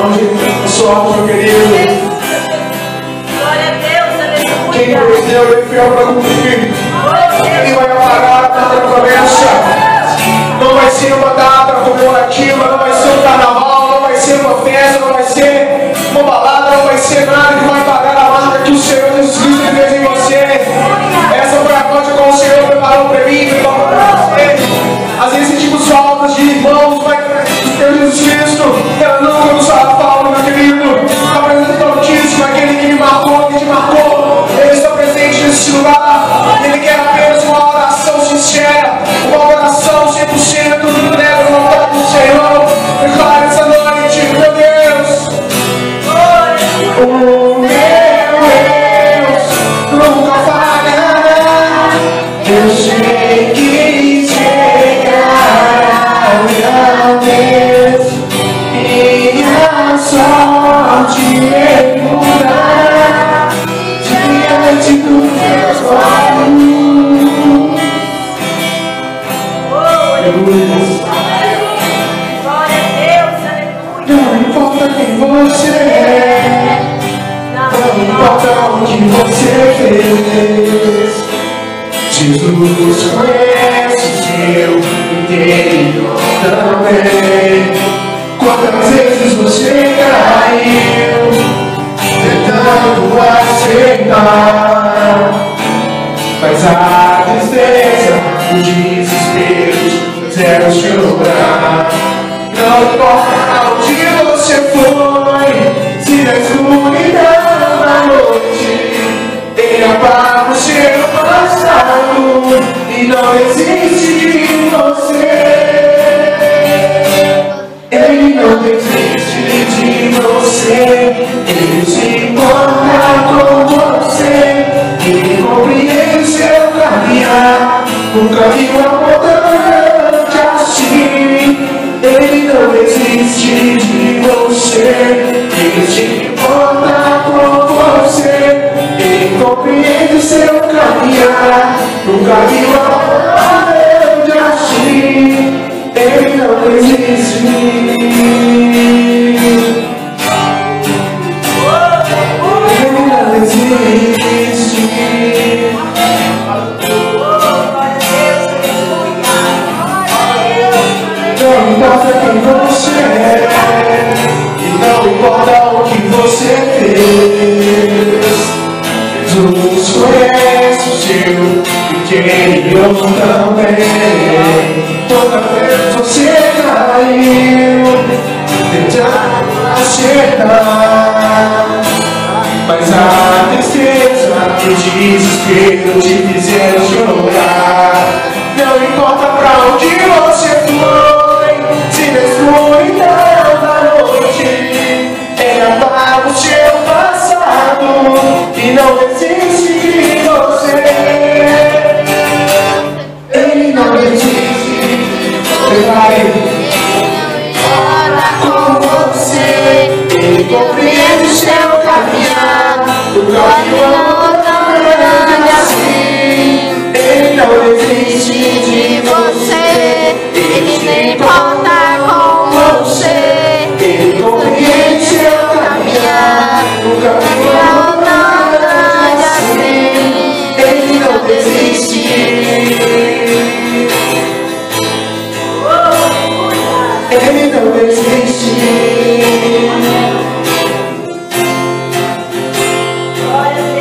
onde eu sou alto, meu querido. Glória a Deus, aleluia. Quem prometeu, ele é fiel para cumprir. Ele vai apagar a data da promessa. Não vai ser uma data comemorativa, não vai ser um carnaval, não vai ser uma festa, não vai ser uma balada, não vai ser nada que vai pagar a marca que o Senhor Jesus Cristo fez em você. Essa foi a noite com o Senhor preparou para mim, preparou para você. Às vezes sentimos faltas de irmãos, mas o Senhor Jesus Cristo, ela nunca nos fará falta, meu querido. Está presente altíssimo, aquele que me marcou, que te marcou. Ele está presente nesse lugar. Ele quer apenas uma oração sincera, uma oração 100% entrega no vontade do Senhor. Declare essa noite, meu Deus. Oh, meu Deus, nunca falhará. Eu sei que chegará, meu Deus, minha sorte Ele mudará diante dos meus olhos. Glória a Deus, aleluia. Não importa quem você é, não importa o que você fez, Jesus conhece o seu interior também. Quantas vezes você caiu tentando aceitar, mas a tristeza, o desespero fizeram chorar. Não importa onde você foi, se na escuridão da noite Ele apaga o seu passado e não desiste de você. Ele não desiste de você, Ele se importa com você, Ele compreende seu caminhar, um caminho abundante assim. Ele não desiste de você, Ele se importa com você, Ele compreende seu caminhar, um caminho abundante assim. Ele não desiste. Ele não desiste. Não importa quem você é, e não importa o que você fez, Jesus conhece o seu interior também. Toda vez você caiu tentando acertar, mas a tristeza e o desespero te fizeram chorar. Não importa pra onde você foi, se na escuridão da noite Ele apaga o seu passado e não desiste de você. Ele não desiste, Ele vai com você. Ele compreende o seu caminhar, o caminho grande assim. Ele não desiste de você, Ele nem importa com você. Ele compreende seu caminhar, o caminho grande assim. Ele não desiste. Ele não desiste.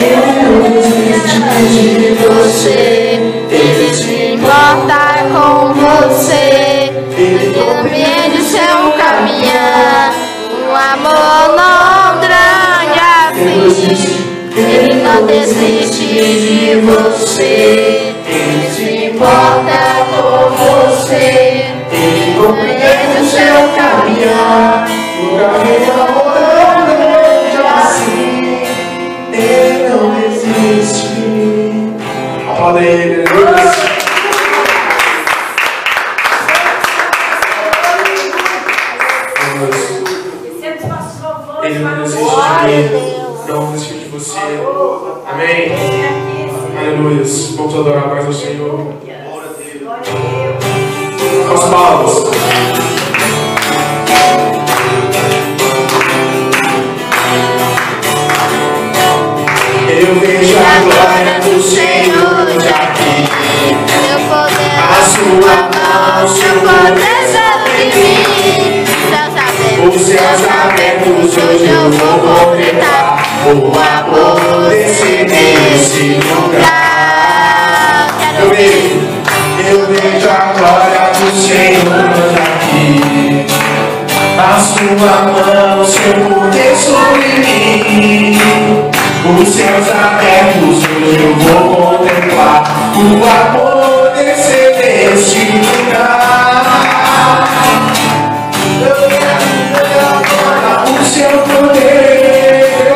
Ele não desiste de você, Ele se importa com você, Ele compreende o seu caminhar, um amor não grande assim. Ele não desiste de você, Ele se importa com você, Ele compreende o seu caminhar, um caminho não grande assim. Ele não desiste. Aplauda Ele, aleluia. Ele não desiste de mim, não desiste de você. Amém. Aleluia. Vamos adorar mais ao Senhor. Com as palmas. Eu vejo a glória do Senhor aqui. A sua mão, seu poder sobre mim. Os céus abertos, hoje eu vou completar o amor nesse lugar. Eu vejo a glória do Senhor aqui. A sua mão, seu poder sobre mim. Os céus abertos, hoje eu vou contemplar o amor descer neste lugar. Eu vejo agora o seu poder,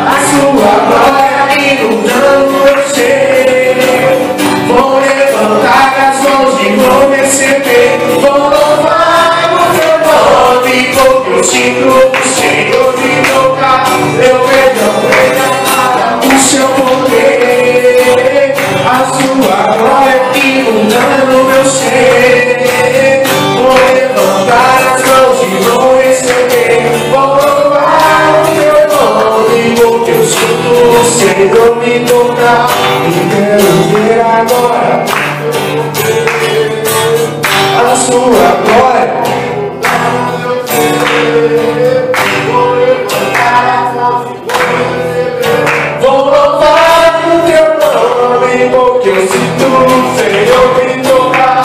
a sua glória inundando eu sei. Vou levantar as mãos e vou receber. Vou louvar o teu nome, porque eu sinto o Senhor me tocar. Eu vejo o seu poder, a sua glória inundando meu ser. Vou levantar as mãos e vou receber. Vou louvar o teu nome, porque eu sinto o Senhor me tocar. E quero ver agora a sua glória. Vou louvar o teu nome, porque eu sinto o Senhor me tocar.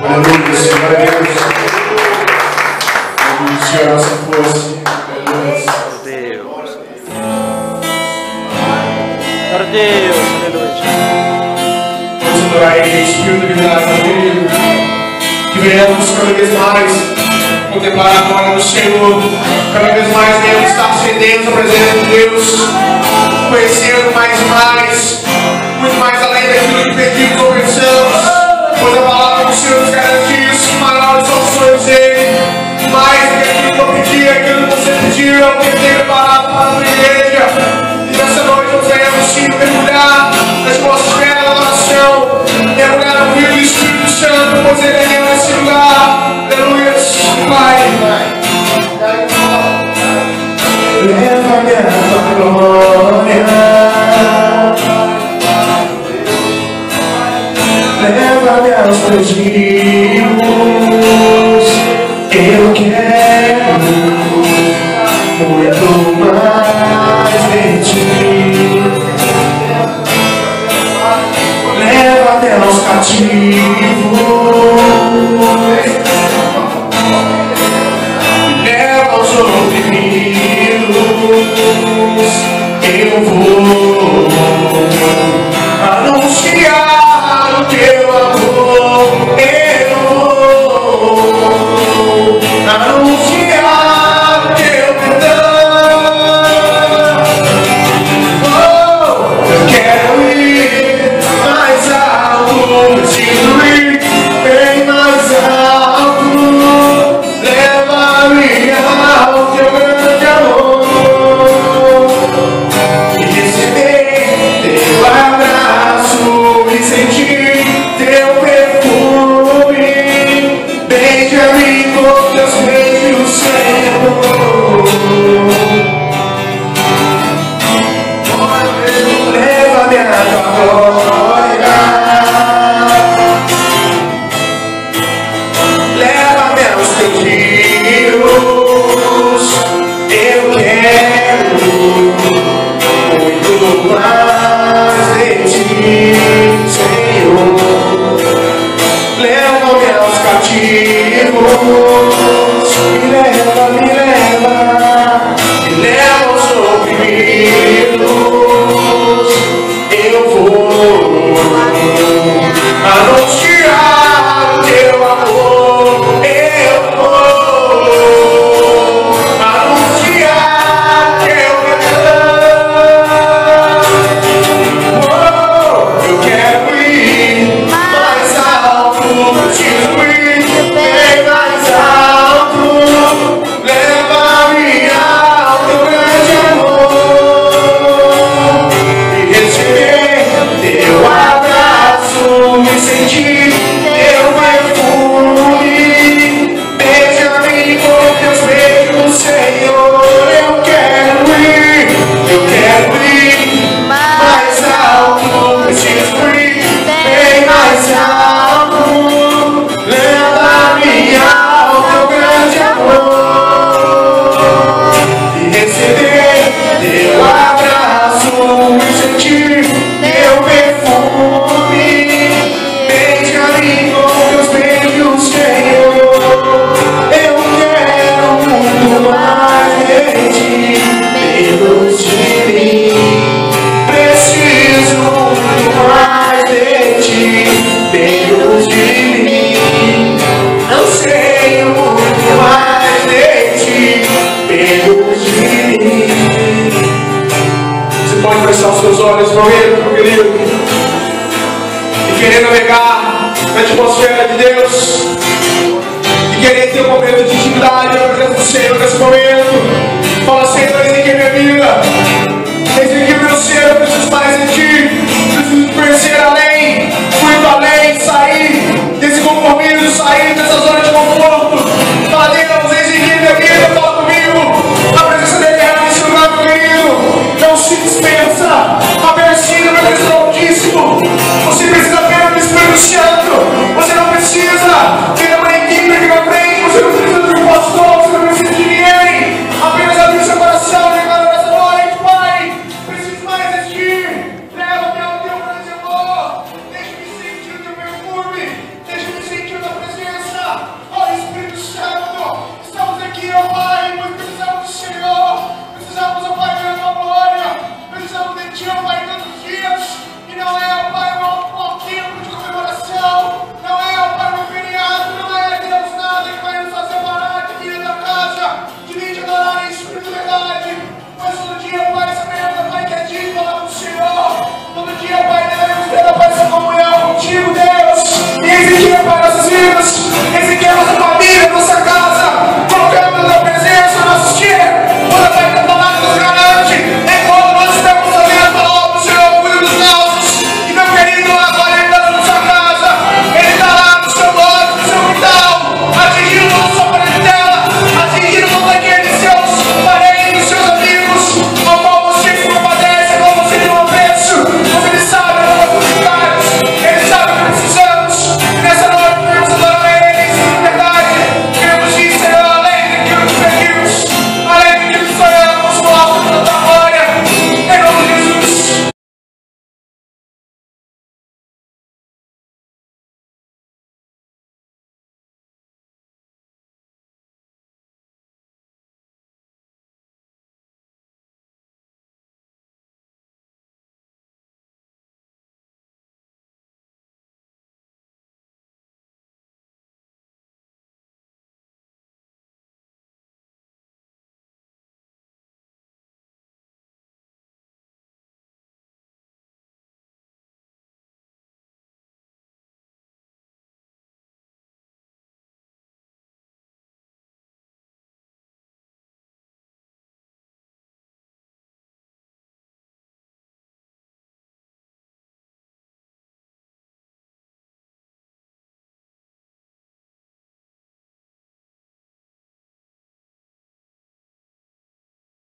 Aleluia, Senhor Deus. Aleluia, Senhor, nossa força. Deus. Glória a Deus, aleluia. Vamos adorar Ele, Espírito de verdade, amigo. Que venhamos cada vez mais contemplar a glória do Senhor. Cada vez mais venhamos estar sedentos da presença de Deus. Conhecendo mais e mais. Muito mais além daquilo que pedimos ou pensamos. Pois a palavra do Senhor nos garante isso. Que maiores são os sonhos dele. Mais do que aquilo que eu pedi, aquilo que você pediu, é o que ele tem preparado para a sua igreja. E nessa noite nós venhamos sim mergulhar na atmosfera da adoração, mergulhar no rio do Espírito Santo, pois ele é nesse lugar. Aleluia, Pai. Leva-me a tua glória. Leva-me aos teus rios. Eu quero muito mais de ti. Leva-me aos cativos. Leva aos oprimidos. Eu vou anunciar o teu amor. Eu vou anunciar o teu perdão. Oh, eu quero ir mais alto, preciso ir bem mais alto. Leva-me ao teu grande amor e receber teu abraço e sentir teu perfume. Beija-me com teus beijos, Senhor. Leva-me a tua glória. Leva-me aos teus rios. Eu quero muito mais de ti, Senhor. Leva-me aos cativos. Me leva, me leva. Me leva aos oprimidos. Eu vou anunciar o teu amor. Eu vou anunciar teu perdão. Oh, eu quero ir mais alto, preciso ir bem mais alto. Leva-me ao teu grande amor e receber teu abraço e sentir teu perfume. querer navegar na atmosfera de Deus, e querer ter um momento de intimidade na presença do Senhor nesse momento.